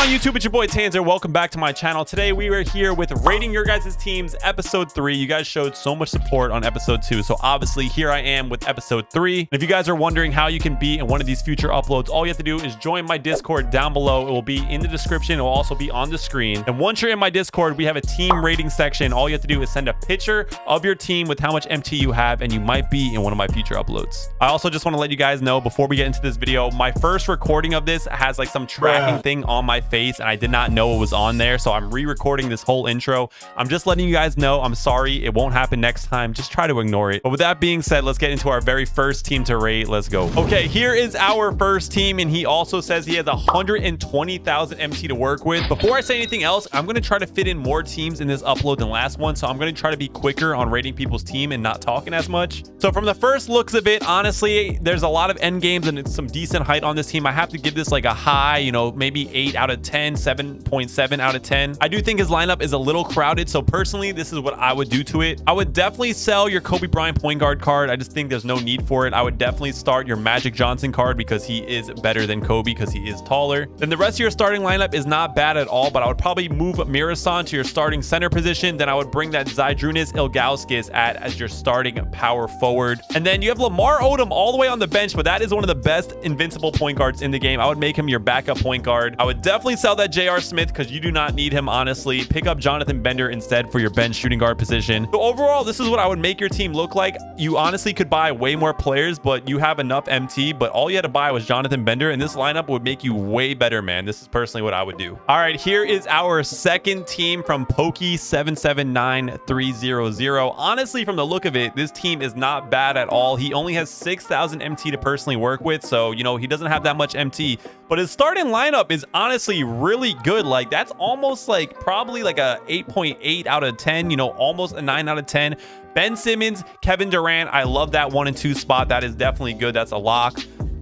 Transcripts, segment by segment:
YouTube? It's your boy Tanzer. Welcome back to my channel. Today we are here with rating your guys' teams episode 3. You guys showed so much support on episode 2, so obviously here I am with episode 3. And if you guys are wondering how you can be in one of these future uploads, all you have to do is join my Discord down below. It will be in the description. It will also be on the screen. And once you're in my Discord, we have a team rating section. All you have to do is send a picture of your team with how much MT you have, and you might be in one of my future uploads. I also just want to let you guys know before we get into this video, my first recording of this has like some tracking thing on my face, and I did not know it was on there, so I'm re-recording this whole intro. I'm just letting you guys know I'm sorry. It won't happen next time. Just try to ignore it. But with that being said, let's get into our very first team to rate. Let's go. Okay, here is our first team, and he also says he has 120,000 MT to work with. Before I say anything else, I'm going to try to fit in more teams in this upload than last one, so I'm going to try to be quicker on rating people's team and not talking as much. So from the first looks of it, honestly, there's a lot of end games and it's some decent height on this team. I have to give this like a high, you know, maybe 8 out of 10, 7.7 out of 10. I do think his lineup is a little crowded, so personally this is what I would do to it. I would definitely sell your Kobe Bryant point guard card. I just think there's no need for it. I would definitely start your Magic Johnson card because he is better than Kobe because he is taller. Then the rest of your starting lineup is not bad at all, but I would probably move Mirasan to your starting center position. Then I would bring that Zydrunas Ilgauskas as your starting power forward. And then you have Lamar Odom all the way on the bench, but that is one of the best invincible point guards in the game. I would make him your backup point guard. I would definitely sell that J.R. Smith because you do not need him, honestly. Pick up Jonathan Bender instead for your bench shooting guard position. So overall, this is what I would make your team look like. You honestly could buy way more players, but you have enough MT, but all you had to buy was Jonathan Bender, and this lineup would make you way better, man. This is personally what I would do. All right, here is our second team from Pokey779300. Honestly, from the look of it, this team is not bad at all. He only has 6,000 MT to personally work with, so, you know, he doesn't have that much MT, but his starting lineup is honestly really good. Like, that's almost like probably like a 8.8 out of 10, you know, almost a 9 out of 10. Ben Simmons, Kevin Durant, I love that 1 and 2 spot. That is definitely good. That's a lock.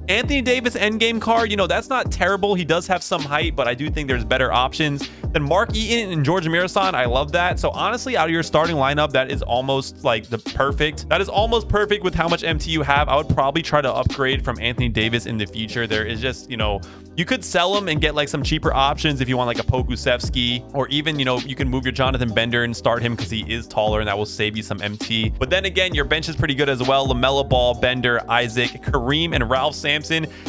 Anthony Davis endgame card, you know, that's not terrible. He does have some height, but I do think there's better options than Mark Eaton and George Mirasan. I love that. So honestly, out of your starting lineup, that is almost like the perfect. That is almost perfect with how much MT you have. I would probably try to upgrade from Anthony Davis in the future. There is just, you know, you could sell him and get like some cheaper options if you want like a Pokusevski, or even, you know, you can move your Jonathan Bender and start him because he is taller and that will save you some MT. But then again, your bench is pretty good as well. LaMelo Ball, Bender, Isaac, Kareem, and Ralph Sampson.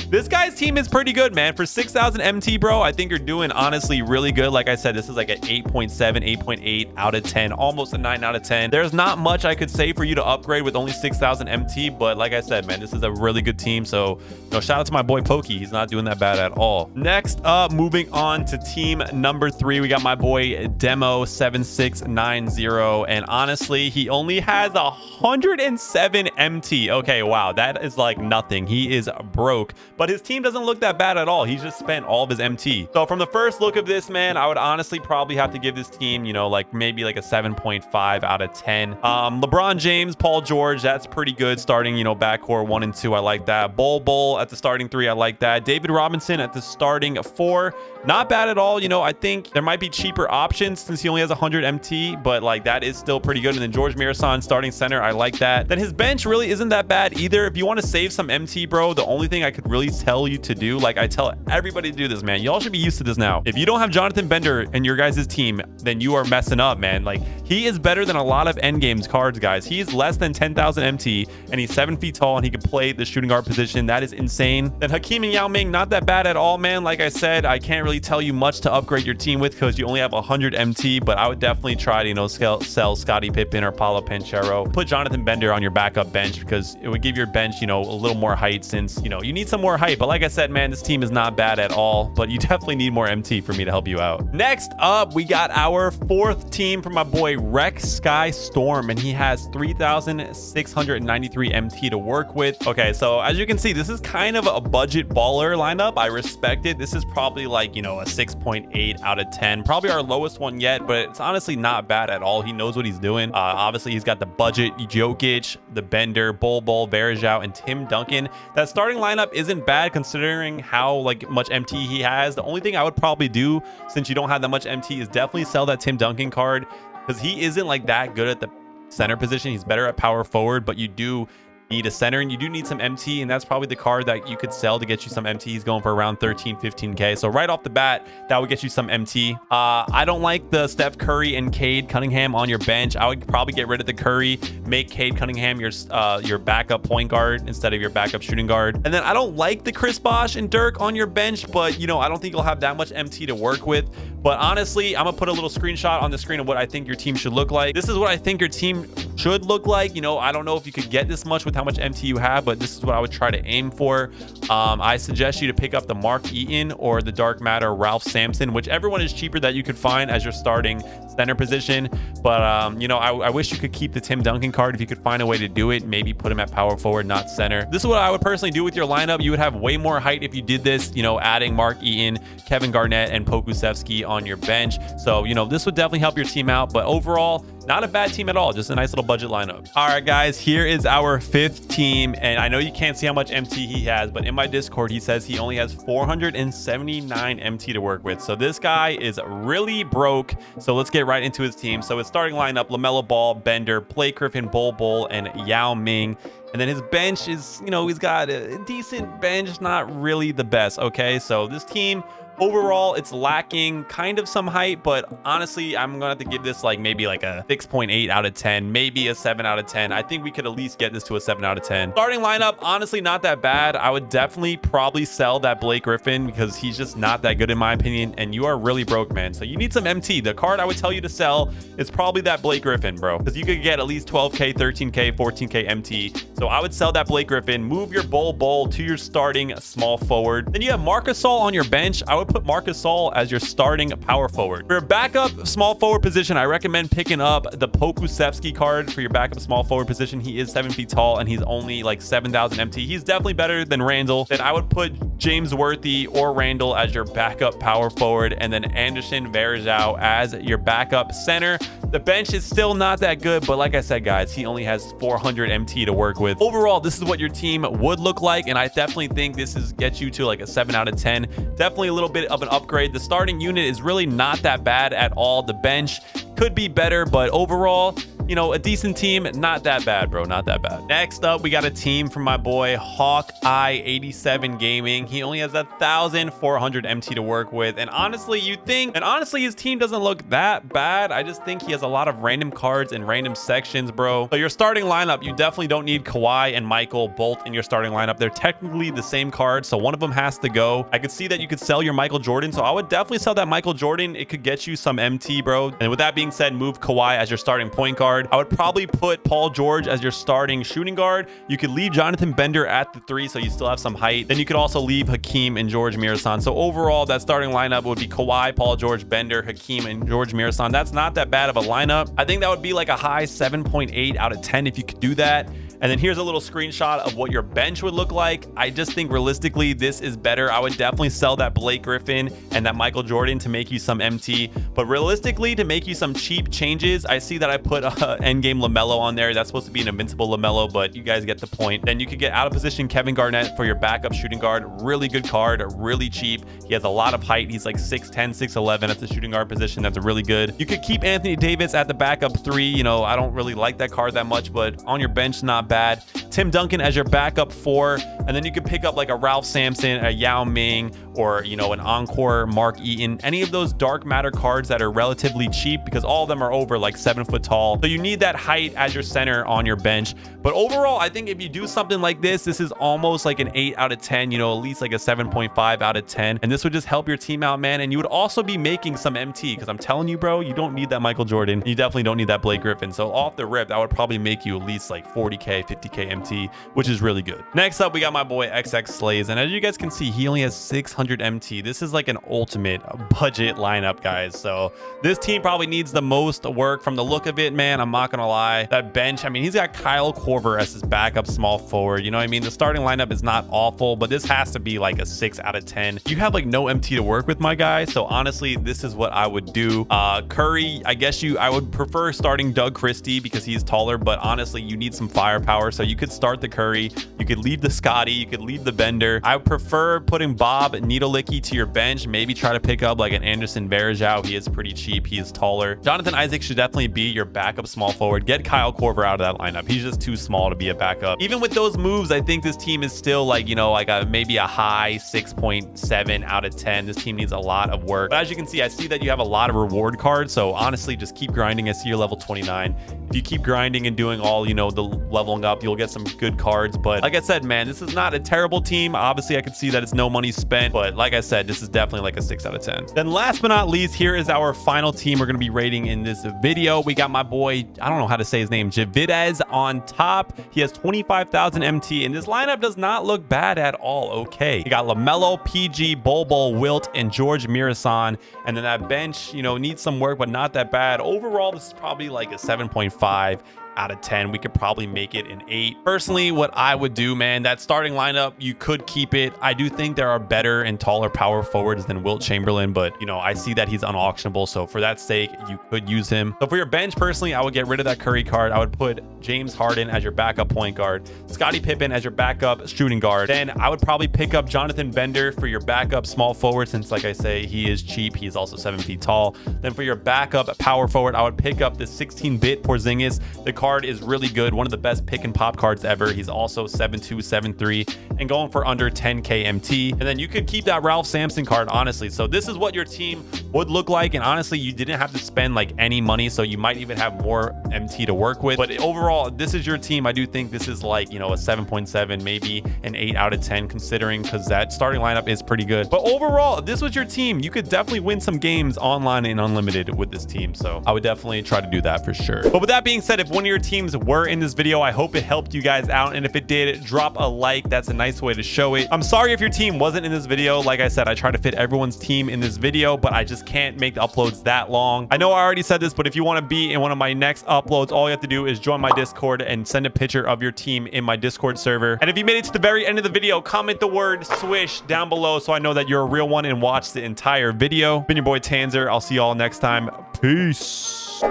This guy's team is pretty good, man. For 6,000 MT, bro, I think you're doing honestly really good. Like I said, this is like an 8.7, 8.8 out of 10, almost a 9 out of 10. There's not much I could say for you to upgrade with only 6,000 MT, but like I said, man, this is a really good team. So, you know, shout out to my boy Pokey. He's not doing that bad at all. Next up, moving on to team number 3, we got my boy Demo7690, and honestly, he only has 107 MT. Okay, wow, that is like nothing. He is broke, but his team doesn't look that bad at all. He's just spent all of his MT. So from the first look of this, man, I would honestly probably have to give this team, you know, like maybe like a 7.5 out of 10. LeBron James, Paul George, that's pretty good starting, you know, backcourt 1 and 2. I like that. Bol at the starting 3. I like that. David Robinson at the starting 4, not bad at all. You know, I think there might be cheaper options since he only has 100 MT, but like that is still pretty good. And then George Mirasan starting center, I like that. Then his bench really isn't that bad either. If you want to save some MT, bro, the only thing I could really tell you to do, like I tell everybody to do this, man, y'all should be used to this now. If you don't have Jonathan Bender in your guys' team, then you are messing up, man. Like, he is better than a lot of end games cards, guys. He's less than 10,000 MT, and he's 7 feet tall, and he can play the shooting guard position. That is insane. Then Hakeem and Yao Ming, not that bad at all, man. Like I said, I can't really tell you much to upgrade your team with because you only have 100 MT, but I would definitely try to, you know, sell Scottie Pippen or Paulo Banchero. Put Jonathan Bender on your backup bench because it would give your bench, you know, a little more height since, you know, you need some more height. But like I said, man, this team is not bad at all, but you definitely need more MT for me to help you out. Next up, we got our 4th team from my boy Rex Sky Storm, and he has 3,693 MT to work with. Okay, so as you can see, this is kind of a budget baller lineup. I respect it. This is probably like, you know, a 6.8 out of 10, probably our lowest one yet, but it's honestly not bad at all. He knows what he's doing. Obviously he's got the budget Jokic, the Bender, Bol, Varejao, and Tim Duncan. That starting lineup isn't bad considering how like much MT he has. The only thing I would probably do, since you don't have that much MT, is definitely sell that Tim Duncan card because he isn't like that good at the center position. He's better at power forward, but you do need a center, and you do need some MT, and that's probably the card that you could sell to get you some MT. He's going for around 13-15k, so right off the bat that would get you some MT. I don't like the Steph Curry and Cade Cunningham on your bench. I would probably get rid of the Curry, make Cade Cunningham your backup point guard instead of your backup shooting guard. And then I don't like the Chris Bosh and Dirk on your bench, but you know, I don't think you'll have that much MT to work with. But honestly, I'm gonna put a little screenshot on the screen of what I think your team should look like. This is what I think your team should look like. You know, I don't know if you could get this much with how much MT you have, but this is what I would try to aim for. I suggest you to pick up the Mark Eaton or the Dark Matter Ralph Sampson, whichever one is cheaper that you could find as your starting center position. But you know, I wish you could keep the Tim Duncan card if you could find a way to do it. Maybe put him at power forward, not center. This is what I would personally do with your lineup. You would have way more height if you did this, you know, adding Mark Eaton, Kevin Garnett, and Pokusevski on your bench. So, you know, this would definitely help your team out. But overall, not a bad team at all. Just a nice little budget lineup. All right, guys, here is our 5th team. And I know you can't see how much MT he has, but in my Discord, he says he only has 479 MT to work with. So this guy is really broke. So let's get right into his team. So his starting lineup: LaMelo Ball, Bender, Blake Griffin, Bol, and Yao Ming. And then his bench is, you know, he's got a decent bench, not really the best. Okay, so this team overall, it's lacking kind of some height, but honestly, I'm gonna have to give this like maybe like a 6.8 out of 10, maybe a 7 out of 10. I think we could at least get this to a 7 out of 10. Starting lineup, honestly, not that bad. I would definitely probably sell that Blake Griffin because he's just not that good in my opinion, and you are really broke, man. So you need some MT. The card I would tell you to sell is probably that Blake Griffin, bro, because you could get at least 12k, 13k, 14k MT. So I would sell that Blake Griffin, move your Bol to your starting small forward. Then you have Marc Gasol on your bench. I would put Marc Gasol as your starting power forward. For your backup small forward position, I recommend picking up the Pokusevski card for your backup small forward position. He is 7 feet tall and he's only like 7,000 MT. He's definitely better than Randall. Then I would put James Worthy or Randall as your backup power forward, and then Anderson Varejao as your backup center. The bench is still not that good, but like I said, guys, he only has 400 MT to work with. Overall, this is what your team would look like, and I definitely think this gets you to like a 7 out of 10. Definitely a little bit of an upgrade. The starting unit is really not that bad at all. The bench could be better, but overall, you know, a decent team. Not that bad, bro. Not that bad. Next up, we got a team from my boy Hawkeye 87 Gaming. He only has 1,400 MT to work with, and honestly, his team doesn't look that bad. I just think he has a lot of random cards and random sections, bro. So your starting lineup, you definitely don't need Kawhi and Michael Bolt in your starting lineup. They're technically the same card, so one of them has to go. I could see that you could sell your Michael Jordan, so I would definitely sell that Michael Jordan. It could get you some MT, bro. And with that being said, move Kawhi as your starting point guard. I would probably put Paul George as your starting shooting guard. You could leave Jonathan Bender at the 3, so you still have some height. Then you could also leave Hakeem and George Mirasan. So overall, that starting lineup would be Kawhi, Paul George, Bender, Hakeem, and George Mirasan. That's not that bad of a lineup. I think that would be like a high 7.8 out of 10 if you could do that. And then here's a little screenshot of what your bench would look like. I just think realistically, this is better. I would definitely sell that Blake Griffin and that Michael Jordan to make you some MT. But realistically, to make you some cheap changes, I see that I put endgame LaMelo on there. That's supposed to be an invincible LaMelo, but you guys get the point. Then you could get out of position Kevin Garnett for your backup shooting guard. Really good card, really cheap. He has a lot of height. He's like 6'10", 6'11" at the shooting guard position. That's really good. You could keep Anthony Davis at the backup 3. You know, I don't really like that card that much, but on your bench, not bad. Tim Duncan as your backup 4, and then you could pick up like a Ralph Sampson, a Yao Ming, or, you know, an Encore Mark Eaton, any of those dark matter cards that are relatively cheap, because all of them are over like 7 foot tall. So you need that height as your center on your bench. But overall, I think if you do something like this is almost like an 8 out of 10, you know, at least like a 7.5 out of 10. And this would just help your team out, man. And you would also be making some MT, because I'm telling you, bro, you don't need that Michael Jordan. You definitely don't need that Blake Griffin. So off the rip, that would probably make you at least like 40k, 50k MT, which is really good. Next up, we got my boy XX Slays. And as you guys can see, he only has 600 MT. This is like an ultimate budget lineup, guys. So this team probably needs the most work from the look of it, man. I'm not gonna lie. That bench, I mean, he's got Kyle Korver as his backup small forward. You know what I mean? The starting lineup is not awful, but this has to be like a 6 out of 10. You have like no MT to work with, my guy. So honestly, this is what I would do. Curry, I guess I would prefer starting Doug Christie because he's taller, but honestly, you need some firepower power. So you could start the Curry, you could leave the Scotty, you could leave the Bender. I would prefer putting Bob Needle-Licky to your bench. Maybe try to pick up like an Anderson Varejao. He is pretty cheap. He is taller. Jonathan Isaac should definitely be your backup small forward. Get Kyle Korver out of that lineup. He's just too small to be a backup. Even with those moves, I think this team is still like, you know, like maybe a high 6.7 out of 10. This team needs a lot of work. But as you can see, I see that you have a lot of reward cards. So honestly, just keep grinding. I see you're level 29. If you keep grinding and doing all, you know, the leveling up, you'll get some good cards. But like I said, man, this is not a terrible team. Obviously, I can see that it's no money spent. But like I said, this is definitely like a 6 out of 10. Then last but not least, here is our final team we're going to be rating in this video. We got my boy, I don't know how to say his name, Javidez on top. He has 25,000 MT, and this lineup does not look bad at all. Okay. You got LaMelo, PG, Bol, Wilt, and George Mirasan. And then that bench, you know, needs some work, but not that bad. Overall, this is probably like a 7.5 out of 10. We could probably make it an 8. Personally, what I would do, man, that starting lineup, you could keep it. I do think there are better and taller power forwards than Wilt Chamberlain, but, you know, I see that he's unauctionable. So for that sake, you could use him. So for your bench, personally, I would get rid of that Curry card. I would put James Harden as your backup point guard, Scottie Pippen as your backup shooting guard. Then I would probably pick up Jonathan Bender for your backup small forward, since, like I say, he is cheap. He is also 7 feet tall. Then for your backup power forward, I would pick up the 16-bit Porzingis. The card is really good, one of the best pick and pop cards ever. He's also 7'2", 7'3", and going for under 10k MT. And then you could keep that Ralph Sampson card, honestly. So this is what your team would look like, and honestly, you didn't have to spend like any money, so you might even have more MT to work with. But overall, this is your team. I do think this is like, you know, a 7.7, maybe an 8 out of 10, considering, because that starting lineup is pretty good. But overall, this was your team. You could definitely win some games online and unlimited with this team, so I would definitely try to do that for sure. But with that being said, if one of your teams were in this video, I hope it helped you guys out, and if it did, drop a like. That's a nice way to show it. I'm sorry if your team wasn't in this video. Like I said, I try to fit everyone's team in this video, but I just can't make the uploads that long. I know I already said this, but if you want to be in one of my next uploads, all you have to do is join my Discord and send a picture of your team in my Discord server. And if you made it to the very end of the video, comment the word swish down below so I know that you're a real one and watch the entire video. Been your boy Tanzer. I'll see y'all next time. Peace.